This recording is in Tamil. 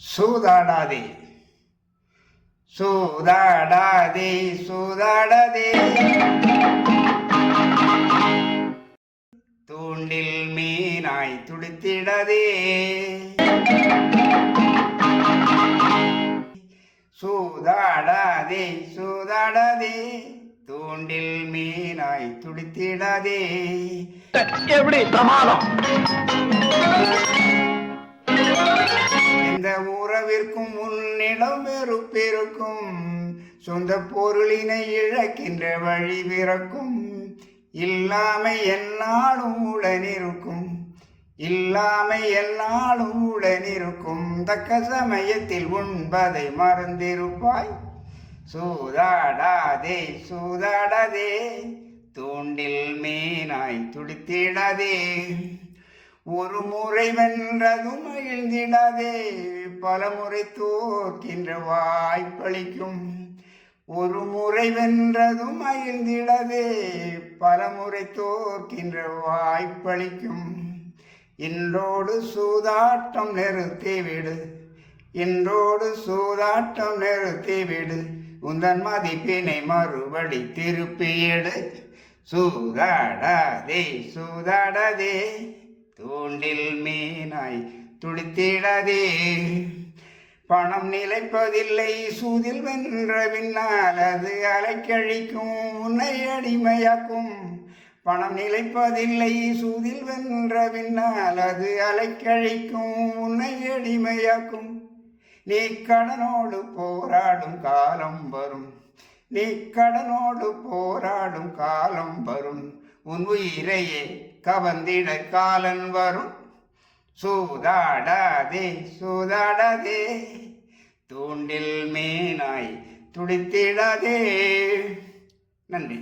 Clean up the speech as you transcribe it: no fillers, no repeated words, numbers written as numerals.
சூதாடாதே சூதாடாதே சூதாடாதே தூண்டில் மீனாய் துடித்திடதே சூதாடாதே சூதாடாதே தூண்டில் மீனாய் துடித்திடாதே. எப்படி பிரமாதம்! எந்த உறவிற்கும் உன்னிடம் வெறுப்பிருக்கும், சொந்த பொருளினை இழக்கின்ற வழி பிறக்கும். இல்லாமை என்னாலும் உடனிருக்கும், இல்லாமை என்னாலும் உடனிருக்கும். தக்க சமயத்தில் உண்பதை மறந்திருப்பாய். சூதாடாதே சூதாடாதே தூண்டில் மீனாய் துடித்திடாதே. ஒரு முறை வென்றதும் மகிழ்ந்திடாதே, பல முறை தோற்கின்ற வாய்ப்பளிக்கும். ஒரு முறை வென்றதும் மகிழ்ந்திடாதே, பல முறை தோற்கின்ற வாய்ப்பளிக்கும். இன்றோடு சூதாட்டம் நிறுத்திவிடு, இன்றோடு சூதாட்டம் நிறுத்திவிடு. உந்தன் மதிப்பினை மறுபடி திருப்பியெடு. சூதாடாதே சூதாடாதே தூண்டில் மீனாய் துடித்திடாதே. பணம் நிலைப்பதில்லை சூதில் வென்ற பின்னால் அது அலைக்கழிக்கும், உன்னை அடிமையாக்கும். பணம் நிலைப்பதில்லை சூதில் வென்ற பின்னால் அது அலைக்கழிக்கும், உன்னை அடிமையாக்கும். நீ கடனோடு போராடும் காலம் வரும், நீ கடனோடு போராடும் காலம் வரும். உன் உயிரையே கவர்ந்திட காலன் வரும். சூதாடாதே சூதாடாதே தூண்டில் மீனாய் துடித்திடாதே. நன்றி.